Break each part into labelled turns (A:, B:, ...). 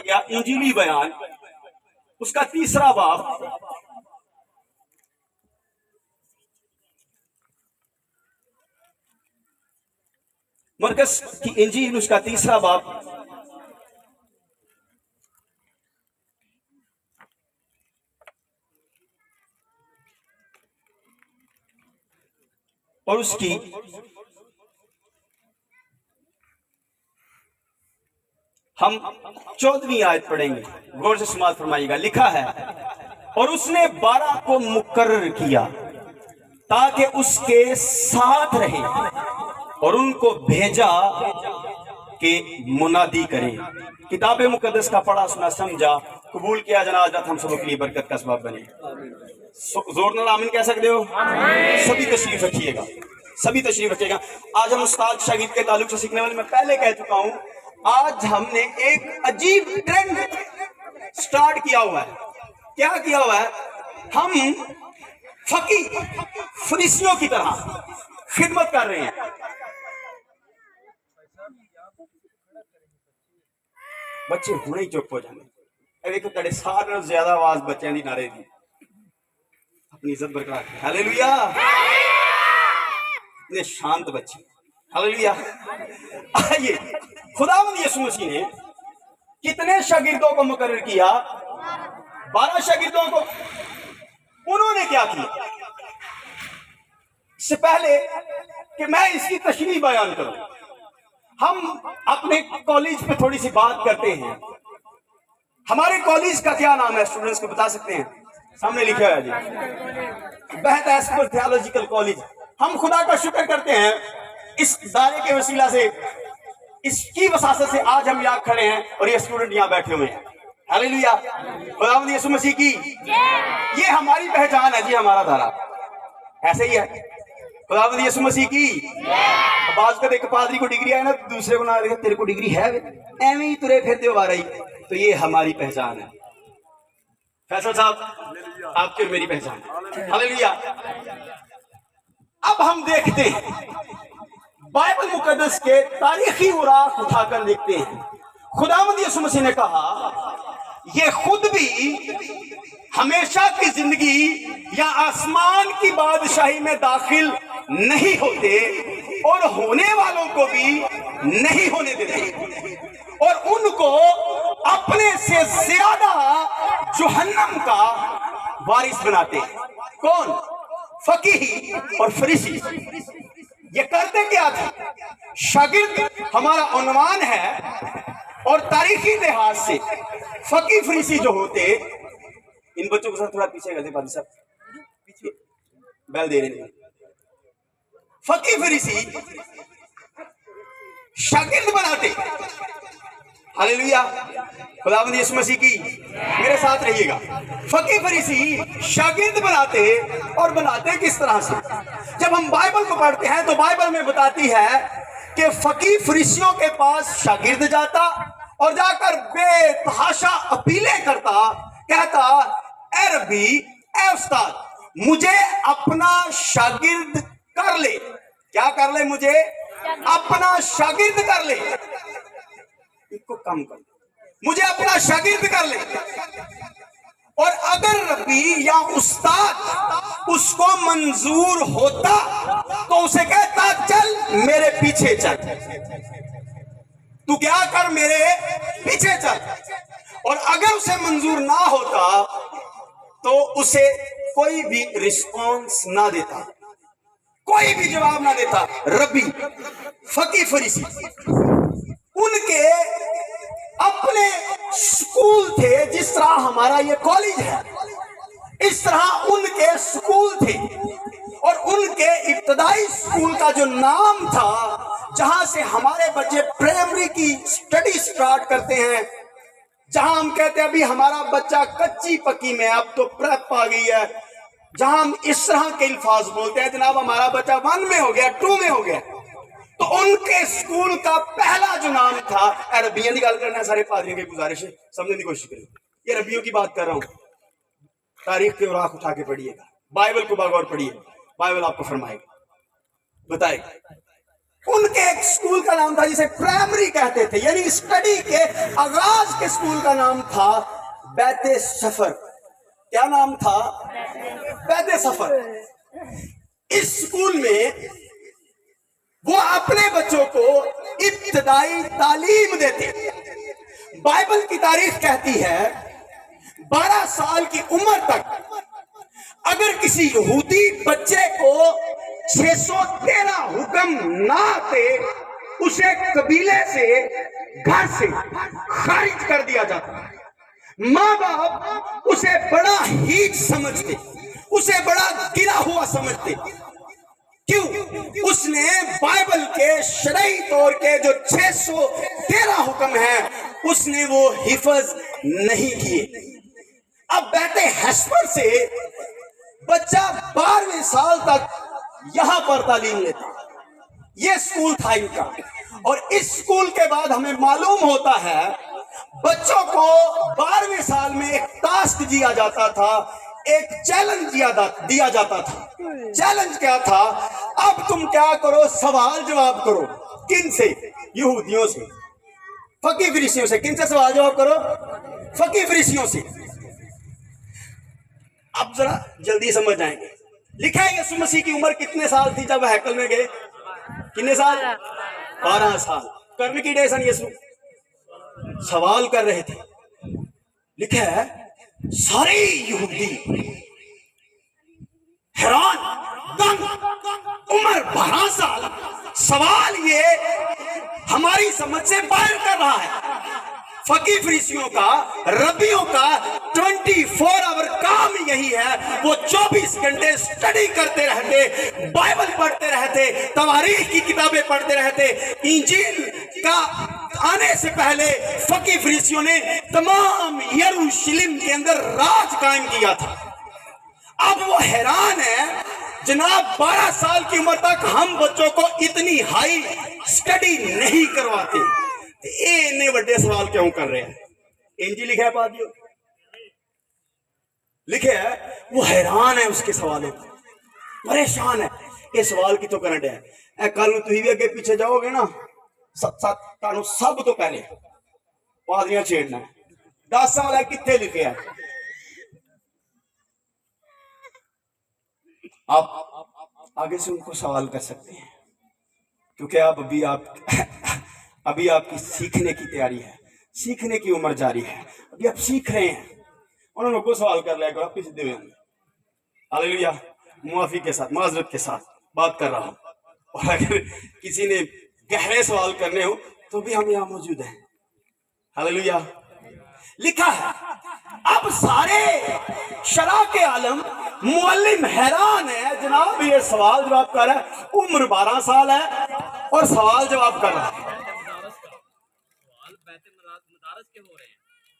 A: गया इंजीली बयान, उसका 3 बाब, मरकस की इंजील उसका 3 बाब और उसकी हम 14वीं आयत पढ़ेंगे, गौर से समाज फरमाइएगा। लिखा है, और उसने 12 को मुकर्रर किया ताकि उसके साथ रहे और उनको भेजा कि मुनादी करें। किताब मुकद्दस का पढ़ा सुना समझा कबूल किया जनाजा हम सबों के लिए बरकत का सबब बने। जोर नाल आमीन कह सकते हो? सभी तशरीफ रखिएगा, सभी तशरीफ रखिएगा। आज हम उस्ताद शागिर्द के ताल्लुक से सीखने वाले, मैं पहले कह चुका हूं, आज हमने एक अजीब ट्रेंड स्टार्ट किया हुआ है। क्या किया हुआ है? हम फकी फरीसियों की तरह खिदमत कर रहे हैं। बच्चे हुणे ही चुप हो जाने। देखो तेरे सारे ज्यादा आवाज बच्चों की नारे दी। अपनी इज्जत बरकरार रखें। हालेलुया। इतने शांत बच्चे। हालेलुया। आइए, खुदावंद यीशु मसीह ने कितने शागिर्दों को मुकर्रर किया? 12 शागिर्दों को। उन्होंने क्या किया? इससे पहले कि मैं इसकी तशरीह बयान करूं, हम अपने कॉलेज पे थोड़ी सी बात करते हैं। हमारे कॉलेज का क्या नाम है? स्टूडेंट्स को बता सकते हैं? सामने लिखा है जी, बहत एस्पर थियोलॉजिकल कॉलेज। हम खुदा का शुक्र करते हैं इस दायरे के वसीला से, इसकी वसासत से आज हम यहाँ खड़े हैं और ये स्टूडेंट यहाँ बैठे हुए हैं। हालेलुया। खुदावंद यीशु मसीह की ये हमारी पहचान है जी, हमारा धारा ऐसे ही है। खुदावंद यीशु मसीह की। बात कर, एक पादरी को डिग्री है ना, दूसरे को ना देखा तेरे को डिग्री है, एवं ही तुरे फिरते हो आ रही, तो ये हमारी पहचान है। फैसल साहब, आपकी और मेरी पहचान है। हालेलुया। अब हम देखते हैं बाइबल मुकद्दस के तारीखी उराक उठाकर देखते हैं। खुदावंद यीशु मसीह ने कहा, ये खुद भी हमेशा की जिंदगी या आसमान की बादशाही में दाखिल नहीं होते और होने वालों को भी नहीं होने देते, और उनको अपने से ज्यादा जहन्नम का वारिस बनाते। कौन? फकीही और फरीसी। ये करते क्या थे? शागिर्द हमारा उन्वान है, और तारीखी लिहाज से फकी फरीसी जो होते, इन बच्चों के साथ थोड़ा पीछे गए पादी साहब, पीछे बैल दे रहे हैं। फकी फरीसी शागिर्द बनाते। हालेलुया। खुदावंद यीशु मसीह की। मेरे साथ रहिएगा। फकी फरीसी शागिर्द बनाते, और बनाते किस तरह से? जब हम बाइबल को पढ़ते हैं तो बाइबल में बताती है कि फकी फरीसियों के पास शागिर्द जाता और जाकर बेतहाशा अपीलें करता, कहता, ए रब्बी, ए उस्ताद, मुझे अपना शागिर्द कर ले। क्या कर ले? मुझे अपना शागिर्द कर ले। इसको कम कर, मुझे अपना शागिर्द कर ले। और अगर रब्बी या उस्ताद उसको मंजूर होता तो उसे कहता, चल मेरे पीछे चल, तू क्या कर, मेरे पीछे चल। और अगर उसे मंजूर ना होता तो उसे कोई भी रिस्पॉन्स ना देता, कोई भी जवाब ना देता। रब्बी, फकी फरीसी, उनके अपने स्कूल थे। जिस तरह हमारा ये कॉलेज है, इस तरह उनके स्कूल थे, और उनके इब्तदाई स्कूल का जो नाम था, जहां से हमारे बच्चे प्राइमरी की स्टडी स्टार्ट करते हैं, जहां हम कहते हैं अभी हमारा बच्चा कच्ची पक्की में, अब तो प्रेप आ गई है, जहां हम इस तरह के अल्फाज बोलते हैं, जनाब हमारा बच्चा 1 में हो गया, 2 में हो गया। तो उनके स्कूल का पहला जो नाम था, अरबियों की गल करना, सारे पादरियों की गुजारिश है, समझने की कोशिश करें। ये अरबियों की बात कर रहा हूं। तारीख के उराक उठा के पढ़िएगा, बाइबल को बगौर पढ़िए, बाइबल आपको फरमाएगा, बताएगा। उनके एक स्कूल का नाम था जिसे प्राइमरी कहते थे, यानी स्टडी के आगाज के स्कूल का नाम था बैते सफर। क्या नाम था? बैते सफर। इस स्कूल में वो अपने बच्चों को इब्तदाई तालीम देते। बाइबल की तारीख कहती है 12 साल की उम्र तक अगर किसी यहूदी बच्चे को 613 हुक्म ना आते, उसे कबीले से, घर से खारिज कर दिया जाता। माँ बाप उसे बड़ा हीच समझते, उसे बड़ा गिरा हुआ समझते। क्यों? उसने बाइबल के शरई तौर के जो 613 हुक्म हैं उसने वो हिफज नहीं किए। अब बैते हैस्पर से बच्चा 12वें साल तक यहां पर तालीम लेता। ये स्कूल था इनका। और इस स्कूल के बाद हमें मालूम होता है बच्चों को 12वें साल में एक टास्क दिया जाता था, एक चैलेंज दिया जाता था। चैलेंज क्या था? अब तुम क्या करो? सवाल जवाब करो। किन से? यहूदियों से, फकी फरीसियों से। किन से सवाल जवाब करो? फकी फरीसियों से। अब जरा जल्दी समझ जाएंगे। लिखा है यीशु मसीह की उम्र कितने साल थी जब हैकल में गए? कितने साल? 12 साल। करने की डे सन यीशु सवाल कर रहे थे। लिखा है सारे यहूदी हैरान, दंग, उम्र 12 साल। सवाल ये हमारी समझ से बाहर कर रहा है। फकी फरीसियों का, रबियों का 24 आवर काम यही है। वो 24 घंटे स्टडी करते रहते, बाइबल पढ़ते रहते, तवारीख की किताबें पढ़ते रहते। इंजील का आने से पहले फकी फरीसियों ने तमाम यरूशलेम के अंदर राज कायम किया था। अब वो हैरान है, जनाब 12 साल की उम्र तक हम बच्चों को इतनी हाई स्टडी नहीं करवाते, ये इतने बड़े सवाल क्यों कर रहे हैं? इंजी लिखा है पादियों, लिखे है। वो हैरान है उसके सवालों पर, परेशान है। ये सवाल की तो करंट है। कल तुम भी अगे पीछे जाओगे ना, सब तो पहले पादरियां छेड़ना है। 10 साल है कितने लिखे है? आप आगे से उनको सवाल कर सकते हैं, क्योंकि आप अभी आपकी सीखने की तैयारी है, सीखने की उम्र जारी है। अभी आप सीख रहे हैं। उन्होंने को सवाल कर लिया करो, आप सीधे हुए होंगे। हालेलुया। मुआफी के साथ, माजरत के साथ बात कर रहा हूं। और अगर किसी ने गहरे सवाल करने हो तो भी हम यहां मौजूद हैं। हालेलुया। लिखा है अब सारे शरा के आलम मुअल्लिम हैरान है। जनाब ये सवाल जवाब कर रहा है, उम्र 12 साल है और सवाल जवाब कर रहा है।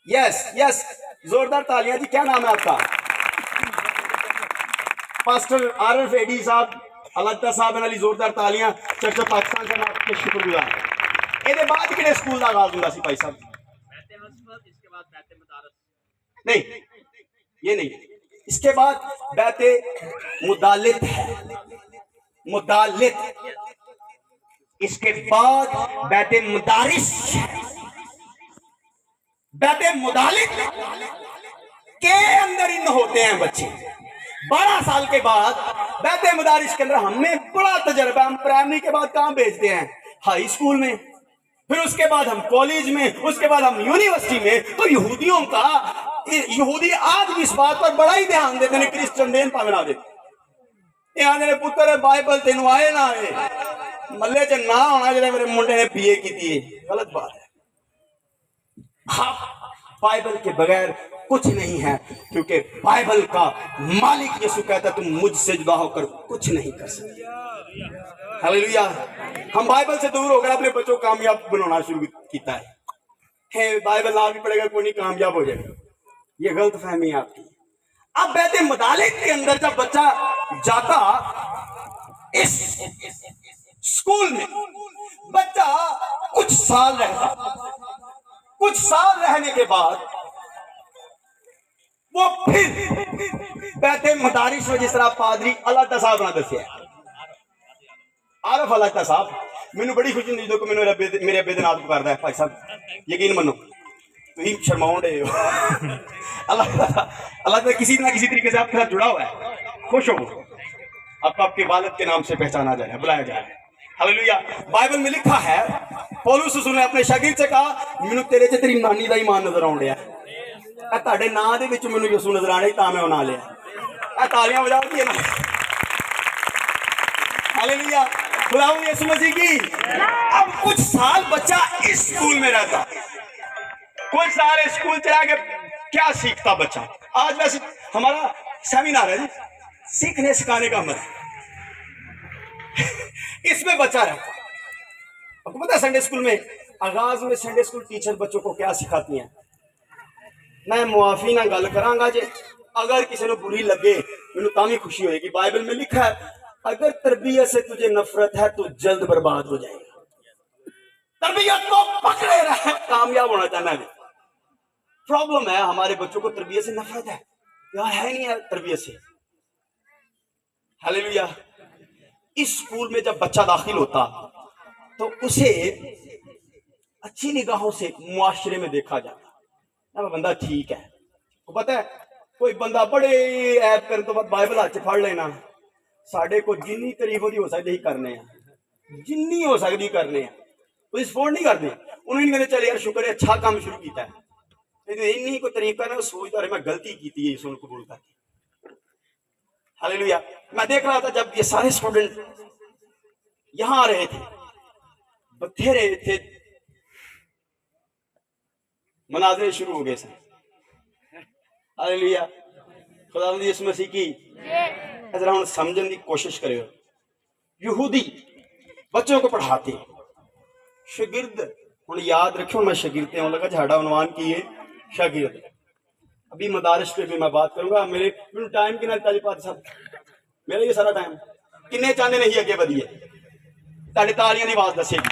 A: यस यस, जोरदार तालियां जी। क्या नाम है आपका? पास्टर आरफ एडी साहब, अल्लाह साहब अली। जोरदार तालियां। चर्च पाकिस्तान का आपके शुक्रगुजार। ये बाद किहड़े स्कूल का आगाज हुआ सी भाई साहब? नहीं, ये नहीं। इसके बाद बैते मुदालित है, मुदालित। इसके बाद बैते मुदारिस, बैते मुदालित के अंदर इन होते हैं बच्चे। 12 साल के बाद बैते मुदारिस के अंदर हमें बड़ा तजर्बा। हम प्राइमरी के बाद कहां भेजते हैं? हाई स्कूल में, फिर उसके बाद हम कॉलेज में, उसके बाद हम यूनिवर्सिटी में। तो यहूदियों का, यहूदी आज भी इस बात पर बड़ा ही ध्यान देते हैं, क्रिश्चियन देन पावना देते। यहाँ मेरे पुत्र बाइबल तेन आए ना आए, मल्ले च ना होना जो मेरे मुंडे ने बीए की थी, गलत बात है। हाँ, बाइबल के बगैर कुछ नहीं है, क्योंकि बाइबल का मालिक यीशु कहता तुम मुझसे जुदा होकर कुछ नहीं कर सकते। हालेलुया। हम बाइबल से दूर होकर अपने बच्चों को कामयाब बनाना शुरू किया है। बाइबल ना भी पढ़ेगा कोई नहीं कामयाब हो जाएगा, ये गलत फहमी है आपकी। अब बैते मुदालिक के अंदर जब बच्चा जाता इस स्कूल में, बच्चा कुछ साल रहता। कुछ साल रहने के बाद वो फिर बैते मुदारिस में, जिस तरह पादरी अल्लाह साहब ने दसिया, आरफ अल्लाह साहब, ਮੈਨੂੰ ਬੜੀ ਖੁਸ਼ੀ ਹੁੰਦੀ ਜਦੋਂ ਕੋਈ ਮੈਨੂੰ ਮੇਰੇ ਅੱਬੇ ਦੇ ਨਾਮ ਪੁਕਾਰਦਾ ਹੈ। ਭਾਈ ਸਾਹਿਬ ਯਕੀਨ ਮੰਨੋ तुम शर्माओ रहे हो। अल्लाह तो किसी ना किसी तरीके से आपके साथ जुड़ा हुआ है। खुश हो आपको आपके वालिद के नाम से पहचाना जाए, बुलाया जाए। हालेलुया। बाइबल में लिखा है पौलुस रसूल ने अपने शागिर्द से कहा मैनू तेरे च तेरी नानी का ईमान नजर आउण डिया, तुहाडे नां दे विच मैनू यसू नजर आने तां मैं ओ नां लिया। तालियां बजाओ जी ना। हालेलुया। खुदावंद यीशु मसीह की। अब कुछ साल बच्चा इस स्कूल में रहता, कुछ साल स्कूल चला के क्या सीखता बच्चा। आज वैसे हमारा सेमिनार है जी, सीखने सिखाने का अमल इसमें बच्चा रहता। आपको पता है संडे स्कूल में आगाज में संडे स्कूल टीचर बच्चों को क्या सिखाती हैं। मैं मुआफी ना गल करांगा जे अगर किसी को बुरी लगे मैनू तां भी खुशी होएगी। बाइबल में लिखा है अगर तरबियत से तुझे नफरत है तो जल्द बर्बाद हो जाएगा। तरबियत को पकड़े रहे, कामयाब होना चाहना है। प्रॉब्लम है हमारे बच्चों को तरबियत से नफरत है यार, है नहीं यार तरबियत से। हालेलुया। इस स्कूल में जब बच्चा दाखिल होता तो उसे अच्छी निगाहों से मुआशरे में देखा जाता, ना बंदा ठीक है। तो पता है कोई बंदा बड़े ऐप करने तो बाद बाइबल हाथ फड़ लेना, साढ़े को जिन्नी तारीफ हो सकती ही करने हैं, जिन्नी हो सकती करने हैं, कोई सपोर्ट नहीं करते। उन्होंने कहते चल यार शुक्र है अच्छा काम शुरू किया है, इन्नी को तारीफ करना सोचता रहे मैं गलती की थी यीशु को कबूल करके। हालेलुया। मैं देख रहा था जब ये सारे स्टूडेंट यहाँ आ रहे थे, बथेरे थे, मनाजरे शुरू हो गए सर। हालेलुया। खुदावंद यीशु मसीह की। जरा हम समझने की कोशिश करें। यहूदी बच्चों को पढ़ाते शागिर्द, हुण याद रखियो मैं शागिर्द आने लगा, झाड़ा उन्वान की है शागिर्द। अभी मदारिस पे भी मैं बात करूंगा। मेरे टाइम की ना ताली पात साहब, मेरा ये सारा टाइम किन्ने चाहते नहीं अगे बढ़िए, ताली तालियां की आवाज दसेगी।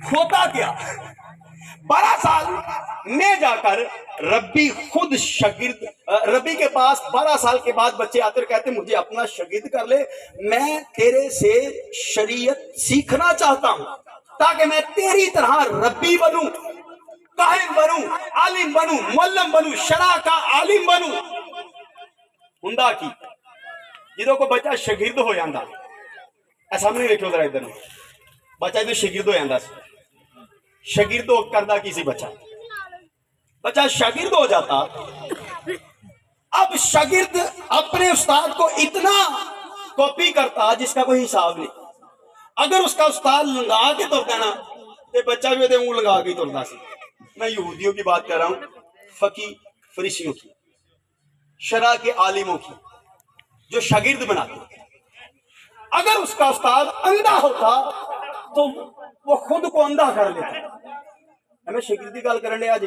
A: होता क्या 12 साल में जाकर रब्बी खुद शागिर्द, रब्बी के पास 12 साल के बाद बच्चे आते और कहते मुझे अपना शागिर्द कर ले, मैं तेरे से शरीयत सीखना चाहता हूं ताकि मैं तेरी तरह रब्बी बनूं, काहिन बनूं, आलिम बनूं, मुअल्लिम बनूं, शरा का आलिम बनूं। हुंदा की जो को बच्चा शागिर्द हो जाता, सामने देखो जरा इधर, बच्चा जो शागिर्द हो जाता, शागिर्द करदा की सी बच्चा शागिर्द हो जाता। अब शागिर्द अपने उस्ताद को इतना कॉपी करता जिसका कोई हिसाब नहीं। अगर उसका उस्ताद लगा के तुरता ना तो बच्चा भी मुंह लगा के तुरता सी। मैं यहूदियों की बात कर रहा हूं, फकी फरीसियों की, शरा के आलिमों की, जो शागिर्द बनाते। अगर उसका उस्ताद अंधा होता तो वो खुद को अंधा कर लेता। मैं शागिर्द की गल करने आज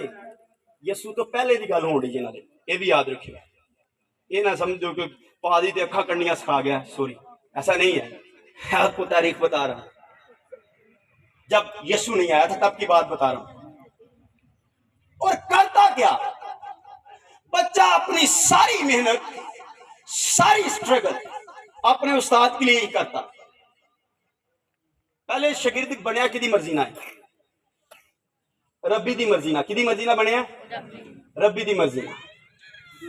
A: यसू तो पहले की गल होनी जिन्होंने, ये भी याद रखियो। ये ना समझो कि पादी ते अखा कन्नियां सिखा गया, सॉरी ऐसा नहीं है। मैं आपको तारीख बता रहा हूं, जब यसू नहीं आया था तब की बात बता रहा हूं। और करता क्या, बच्चा अपनी सारी मेहनत, सारी स्ट्रगल अपने उस्ताद के लिए ही करता। पहले शागिर्द बनया कि मर्जी ना है, रब्बी दी मर्जी ना, कि मर्जी ना बनया रब्बी दी मर्जी ना।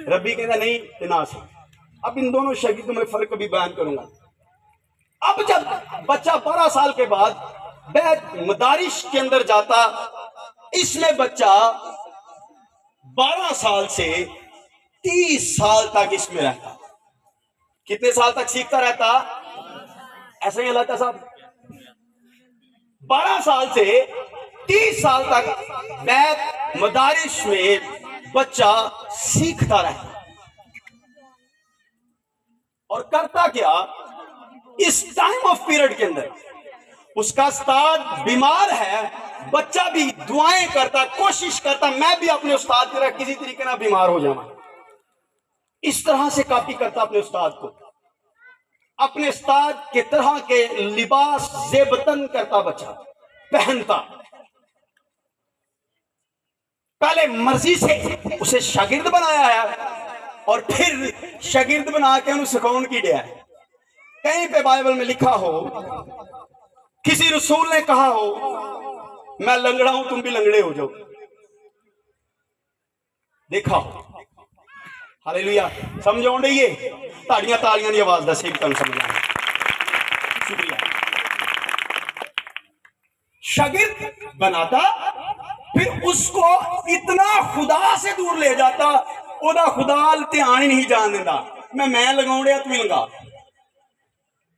A: रब्बी कहता नहीं ते ना से। अब इन दोनों शागिर्दों में फर्क भी बयान करूंगा। अब जब बच्चा 12 साल के बाद मदारिस के अंदर जाता, इसमें बच्चा 12 साल से 30 साल तक इसमें रहता। कितने साल तक सीखता रहता? ऐसा ही अल्लाह साहब 12 साल से 30 साल तक बैत मदारिस में बच्चा सीखता रहता। और करता क्या, इस टाइम ऑफ पीरियड के अंदर उसका उस्ताद बीमार है, बच्चा भी दुआएं करता, कोशिश करता मैं भी अपने उस्ताद की तरह किसी तरीके ना बीमार हो जाऊं। इस तरह से कॉपी करता अपने उस्ताद को, अपने उस्ताद के तरह के लिबास जेबतन करता बच्चा, पहनता। पहले मर्जी से उसे शागिर्द बनाया है और फिर शागिर्द बना के उन्हें सिखाउन की दिया है। कहीं पे बाइबल में लिखा हो, किसी रसूल ने कहा हो मैं लंगड़ा हूं तुम भी लंगड़े हो जाओ? देखा? हालेलुया। समझ आउंदी है? ताड़ियां तालियां की आवाज दसे भी तुहानू समझ आए। शुक्रिया। शागिर्द बनाता, फिर उसको इतना खुदा से दूर ले जाता, ओदा खुदा ध्यान ही नहीं जान देता। मैं लगाउंडिया तू भी लगा,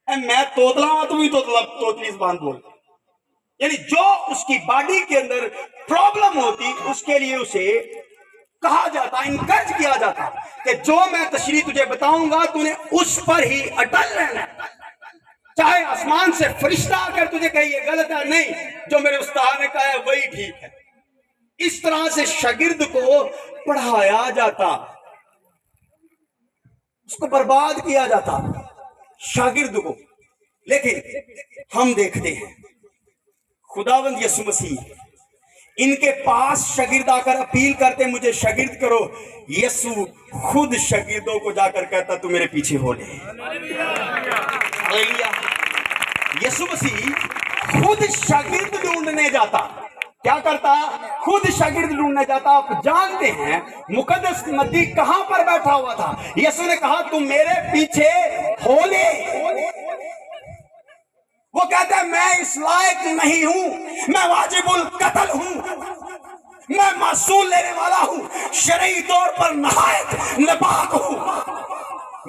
A: मैं तोतला हूं तू भी तोतला, तोतली जबान बोल। यानी जो उसकी बॉडी के अंदर प्रॉब्लम होती उसके लिए उसे कहा जाता, इनकरेज किया जाता कि जो मैं तशरीह तुझे बताऊंगा तूने उस पर ही अटल रहना, चाहे आसमान से फरिश्ता आकर तुझे कहे ये गलत है, नहीं, जो मेरे उस्ताद ने कहा है वही ठीक है। इस तरह से शागिर्द को पढ़ाया जाता, उसको बर्बाद किया जाता शागिर्द को। लेकिन हम देखते हैं खुदावंद यीशु मसीह इनके पास शागिर्द आकर अपील करते मुझे शागिर्द करो, यीशु खुद शागिर्दों को जाकर कहता तू मेरे पीछे हो ले। हालेलुया। यीशु मसीह खुद शागिर्द ढूंढने जाता। क्या करता? खुद शागिर्द ढूंढने जाता। आप जानते हैं मुकद्दस नबी कहां पर बैठा हुआ था? यीशु ने कहा तू मेरे पीछे हो ले। वो कहता है मैं इस लायक नहीं हूं, मैं वाजिबुल कत्ल हूं, मैं मासूल लेने वाला हूं, शरई तौर पर नहायत नापाक हूं,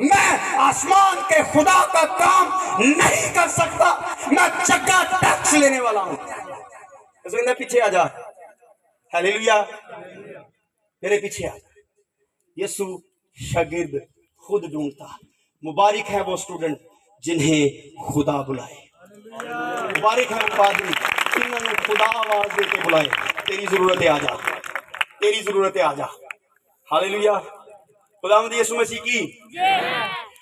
A: मैं आसमान के खुदा का काम नहीं कर सकता, मैं जगह टैक्स लेने वाला हूं। इसलिए पीछे आ जा। हालेलुया। मेरे पीछे आ जा। यीशु शागिर्द खुद ढूंढता। मुबारक है वो स्टूडेंट जिन्हें खुदा बुलाए, मुबारक है वो पादरी जिन्होंने खुदा आवाज देके बुलाए तेरी जरूरत है आजा, तेरी जरूरत है आजा। हालेलुया। खुदावंद यीशु मसीह की।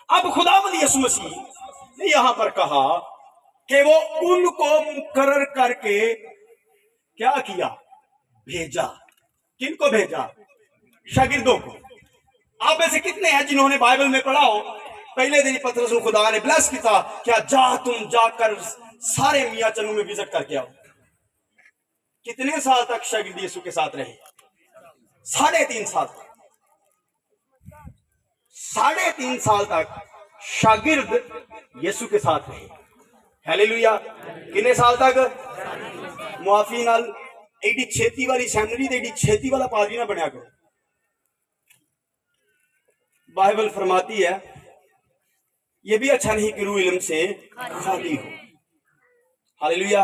A: अब खुदावंद यीशु मसीह ने यहां पर कहा कि वो उनको मुकर्रर करके क्या किया? भेजा। किनको भेजा? शागिर्दों को। आप में से कितने हैं जिन्होंने बाइबल में पढ़ा हो पहले दिन पतरस को खुदा ने ब्लेस किया, क्या जा तुम जाकर सारे मियां चन्नू में विजिट करके आओ। कितने साल तक शागिर्द यीशु के साथ रहे? 3.5 साल। 3.5 साल तक शागिर्द यीशु के साथ रहे। हालेलुया। कितने साल तक? मुआफी नाल एडी छेती वाली सैनरी ते एडी छेती वाला पादरी ना बनया करो। बाइबल फरमाती है ये भी अच्छा नहीं कि रूह इल्म से खाली हो। हालेलुया।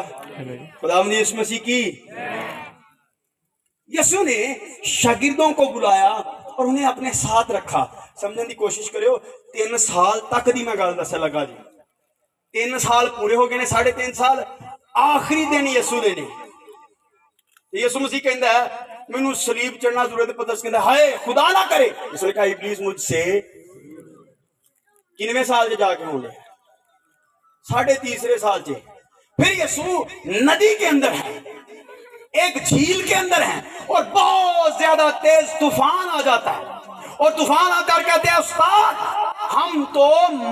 A: खुदावंद यीशु मसीह की। यीशु ने शागिर्दों को बुलाया और उन्हें अपने साथ रखा। समझने की कोशिश करो। 3 साल तक दी मैं गल दस लगा जी। 3 साल पूरे हो गए ने, 3.5 साल आखिरी दिन यीशु दे ने। यीशु मसीह कहता है मैनू सलीब चढ़ना जरूरत। पतरस कहता हाय खुदा ना करे। इसने कहा इब्लीस मुझसे किनवें साल जाके होंगे? 3.5 साल चे। फिर यीशु नदी के अंदर है, एक झील के अंदर है और बहुत ज्यादा तेज तूफान आ जाता है और तूफान आकर कहते हैं उस्ताद हम तो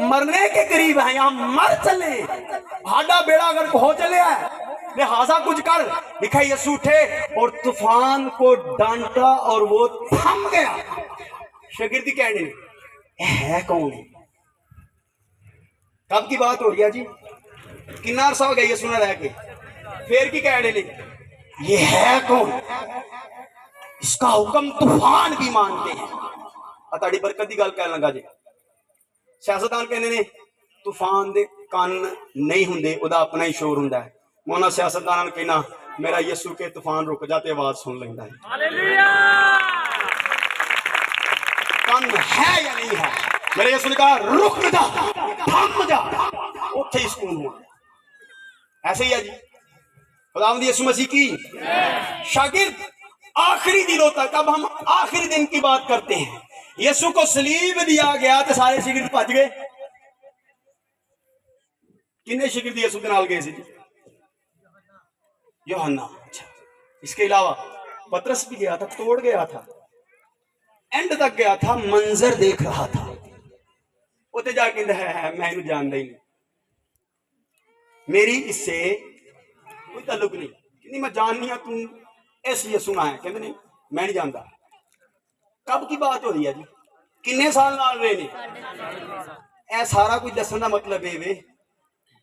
A: मरने के करीब हैं, हम मर चले, हाडा बेड़ा अगर हो चले है, लिहाजा कुछ कर। लिखा यीशु उठे और तूफान को डांटा और वो थम गया। शागिर्द कहने है कौन है? कब की बात हो रही है जी? कितना अरसा हो गया यीशु ने रह के? फिर की कह रहे ये है कौन? इसका हुक्म तूफान भी मानते हैं। ताड़ी बरकत की गल कह लगा जी। सियासतदान कहते ने तूफान दे कान नहीं हुंदे, उदा अपना ही शोर हुंदा है। मैं उन्हां सियासतदानां नूं कहना मेरा यीशु के तूफान रुक जाते आवाज सुन लेंदा है। हालेलुया। कान है या नहीं है? मेरे यीशु ने कहा रुक जा, थम जा, उत्थे ही सुकून हुआ। ऐसे ही है जी। खुदावंद यीशु मसीह की। शागिर्द आखिरी दिनों तक। अब हम आखिरी दिन की बात करते हैं। यीशु को सलीब दिया गया तो सारे शागिर्द भज गए। कितने शागिर्द यीशु के नाल गए थे? यूहन्ना। अच्छा, इसके अलावा पतरस भी गया था, तोड़ गया था, एंड तक गया था, मंजर देख रहा था। उत्ते जाके मैं जानता ही नहीं। میری اس سے کوئی تعلق نہیں کہ میں جاننی ہوں تم ایسی یسوع ہے کہ نہیں میں نہیں جانتا. کب کی بات ہو رہی ہے جی؟ کنے سال نال رہے نے؟ اے سارا کچھ دسن دا مطلب ہے وے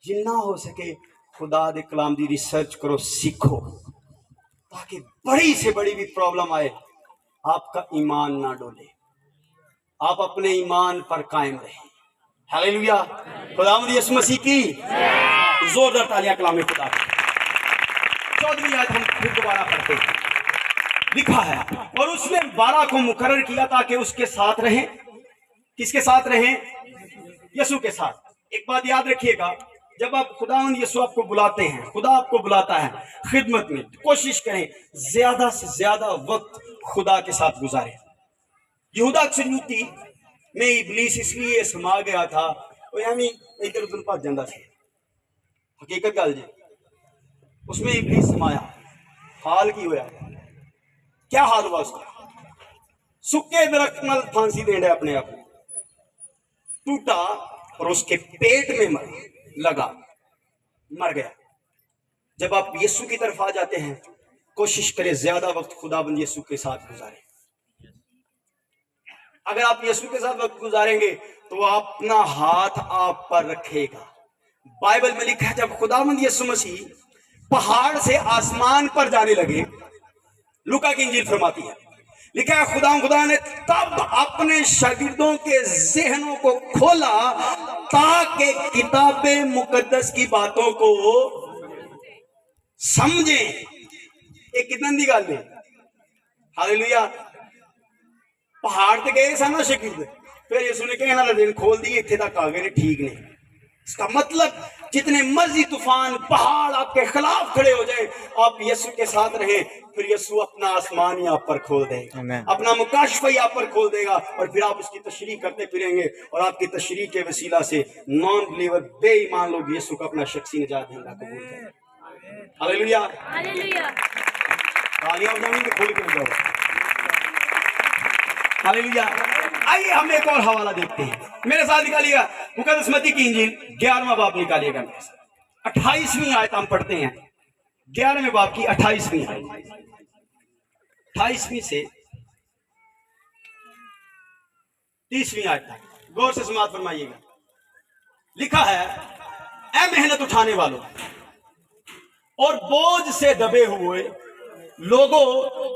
A: جنہ ہو سکے خدا دے کلام دی ریسرچ کرو، سیکھو، تاکہ بڑی سے بڑی بھی پرابلم آئے آپ کا ایمان نہ ڈولے، آپ اپنے ایمان پر قائم رہیں. ہاللیلویا. خداوند یسوع مسیح کی زوردار تالیاں کلام خدا کی. 14ویں آیت ہم پھر دوبارہ پڑھتے ہیں. لکھا ہے اور اس نے 12 کو مقرر کیا تاکہ اس کے ساتھ رہیں. کس کے ساتھ رہیں؟ یسوع کے ساتھ. ایک بات یاد رکھیے گا، جب آپ خداوند یسوع آپ کو بلاتے ہیں، خدا آپ کو بلاتا ہے خدمت میں، کوشش کریں زیادہ سے زیادہ وقت خدا کے ساتھ گزاریں. یہودا اکسریوتی میں ابلیس اس لیے سما گیا تھا، وہ یعنی ادھر ادھر بھج جاتا تھا. حقیقت گل جی، اس میں ابلیس سمایا. حال کی ہویا؟ کیا حال ہوا اس کا؟ سکے درخت نال پھانسی دیندا اپنے آپ کو، ٹوٹا اور اس کے پیٹ میں مر گیا. جب آپ یسوع کی طرف آ جاتے ہیں کوشش کریں زیادہ وقت خداوند یسوع کے ساتھ گزاریں. اگر آپ یسوع کے ساتھ وقت گزاریں گے تو وہ اپنا ہاتھ آپ پر رکھے گا. بائبل میں لکھا ہے جب خداوند یسوع مسیح پہاڑ سے آسمان پر جانے لگے، لوکا کی انجیل فرماتی ہے، لکھا ہے خدا نے تب اپنے شاگردوں کے ذہنوں کو کھولا تاکہ کتاب مقدس کی باتوں کو سمجھیں. ایک کتنا دی گل ہے. ہاللیلویا. پہاڑ تے گئے سن شاگرد، پھر یسوع نے کہا انہاں دا دل کھول دیے، اتنے تک آ گئے ٹھیک نہیں. اس کا مطلب جتنے مرضی طوفان پہاڑ آپ کے خلاف کھڑے ہو جائیں، آپ یسوع کے ساتھ رہیں، پھر یسوع اپنا آسمان ہی آپ پر کھول دے گا، اپنا مکاشفہ ہی آپ پر کھول دے گا، اور پھر آپ اس کی تشریح کرتے پھریں گے، اور آپ کی تشریح کے وسیلہ سے نان بلیور بے ایمان لوگ یسوع کو اپنا شخصی نجات دہندہ قبول کریں. ہاللیلویا.
B: ہاللیلویا.
A: تالیاں بجائیں گے کھول کے بجاؤ. ہاللیلویا. آئیے ہم ایک اور حوالہ دیکھتے ہیں. میرے ساتھ نکالیے گا مقدس متی کی انجیل 11واں باب نکالیے گا. 28ویں آیت ہم پڑھتے ہیں. 11ویں باب کی 28ویں آیت، 28ویں سے 30ویں آیت تک غور سے سماعت فرمائیے گا. لکھا ہے اے محنت اٹھانے والوں اور بوجھ سے دبے ہوئے لوگوں،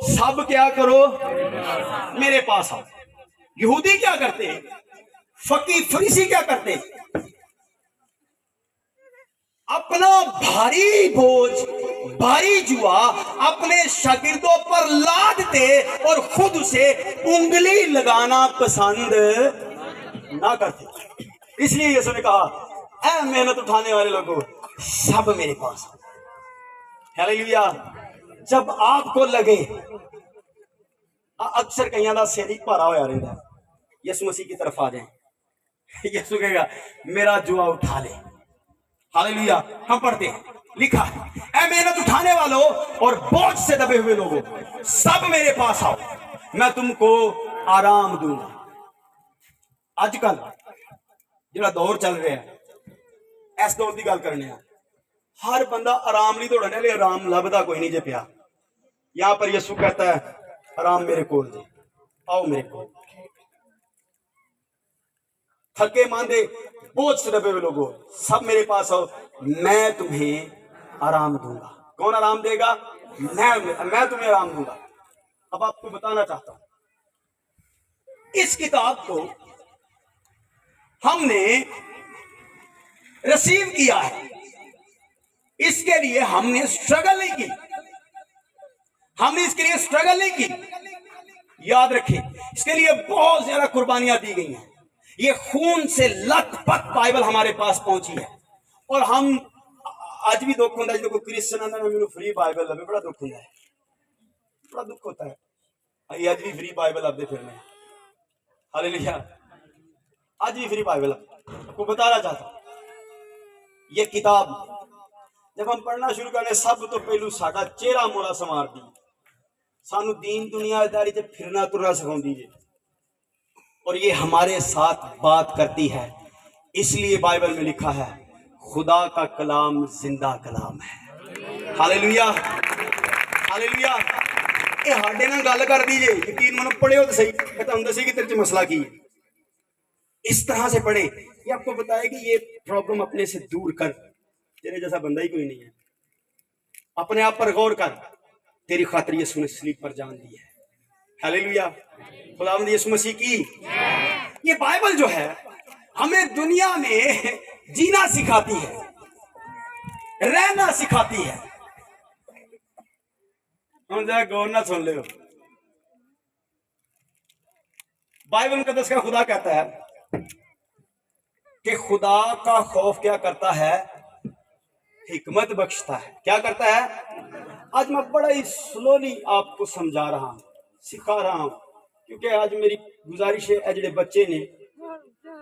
A: سب کیا کرو میرے پاس آؤ. یہودی کیا کرتے ہیں؟ فقی فریسی کیا کرتے ہیں؟ اپنا بھاری بوجھ، بھاری جوا اپنے شاگردوں پر لادتے اور خود اسے انگلی لگانا پسند نہ کرتے. اس لیے یسوع نے کہا اے محنت اٹھانے والے لوگوں، سب میرے پاس. ہاللیلویا. جب آپ کو لگے، اکثر کہیں دا سیری پارا ہوا رہتا ہے، یسوع مسیح کی طرف آ جائیں. یسوع کہے گا میرا جوا اٹھا لے. ہاللیلویا. ہم پڑھتے ہیں لکھا ہے اے محنت اٹھانے والوں اور بوجھ سے دبے ہوئے لوگوں، سب میرے پاس آؤ، میں تم کو آرام دوں گا. آج کل جڑا دور چل رہا ہے، اس دور کی گل کرنے ہیں، ہر بندہ آرام نہیں دوڑنے لے، آرام لبدا کوئی نہیں جے پیا. یہاں پر یسوع کہتا ہے آرام میرے کول جے، آؤ میرے کول. تھکے ماندے بوجھ سے دبے ہوئے لوگوں، سب میرے پاس آؤ، میں تمہیں آرام دوں گا. کون آرام دے گا؟ میں تمہیں آرام دوں گا. اب آپ کو بتانا چاہتا ہوں، اس کتاب کو ہم نے ریسیو کیا ہے، اس کے لیے ہم نے سٹرگل نہیں کی، ہم نے اس کے لیے سٹرگل نہیں کی. یاد رکھیں اس کے لیے بہت زیادہ قربانیاں دی گئی ہیں. یہ خون سے لت پت بائبل ہمارے پاس پہنچی ہے، اور ہم آج بھی دکھ ہوتا ہے جو کرسچن آتا ہے فری بائبل لبے، بڑا دکھ ہوتا ہے، بڑا دکھ ہوتا ہے. آج بھی فری بائبل لبتے پھرنے. ہاللیلویا. آج بھی فری بائبل کو بتانا چاہتا ہوں، یہ کتاب جب ہم پڑھنا شروع کرنے سب تو پہلو ساڈا چہرہ موڑا سنوار دی، سانو دین دنیا داری سے پھرنا ترنا سکھاؤں دیجیے، اور یہ ہمارے ساتھ بات کرتی ہے. اس لیے بائبل میں لکھا ہے خدا کا کلام زندہ کلام ہے. ہاللیلویا ہاللیلویا. یہ ہاڈے نال گل کر دیجئے, یقین منو پڑھے ہو تو صحیح, پتہ ہوں سی کہ تیرے چ مسئلہ کی ہے. اس طرح سے پڑھے, یہ آپ کو بتائے کہ یہ پرابلم اپنے سے دور کر, تیرے جیسا بندہ ہی کوئی نہیں ہے. اپنے آپ پر غور کر, تیری خاطر یسوع نے صلیب پر جان دی ہے. ہاللیلویا. خداوند یسوع مسیح کی. یہ بائبل جو ہے ہمیں دنیا میں جینا سکھاتی ہے, رہنا سکھاتی ہے. ہم ذرا غور نہ سن لے. بائبل مقدس کا خدا کہتا ہے کہ خدا کا خوف کیا کرتا ہے, حکمت بخشتا ہے. کیا کرتا ہے؟ آج میں بڑا ہی سلولی آپ کو سمجھا رہا ہوں, سکھا رہا ہوں, کیونکہ آج میری گزارش ہے جڑے بچے نے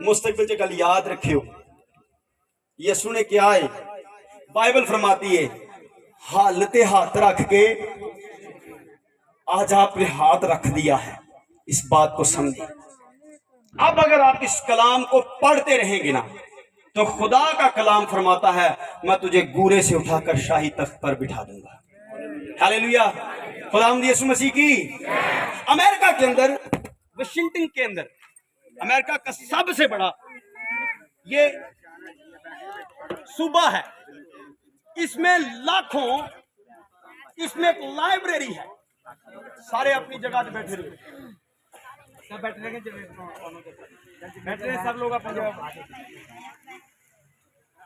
A: مستقبل سے گل یاد رکھے ہو. یسوع نے کیا ہے, بائبل فرماتی ہے حالت ہاتھ رکھ کے آج آپ نے ہاتھ رکھ دیا ہے. اس بات کو سمجھیں. اب اگر آپ اس کلام کو پڑھتے رہیں گے نا تو خدا کا کلام فرماتا ہے میں تجھے گورے سے اٹھا کر شاہی تخت پر بٹھا دوں گا. ہاللیلویا. خداوند یسوع مسیح کی. امریکہ کے اندر, واشنگٹن کے اندر, امریکہ کا سب سے بڑا یہ صوبہ ہے. اس میں لاکھوں, اس میں ایک لائبریری ہے. سارے اپنی جگہ پہ بیٹھے رہے, سب بیٹھے رہے, سب لوگ اپنی جگہ.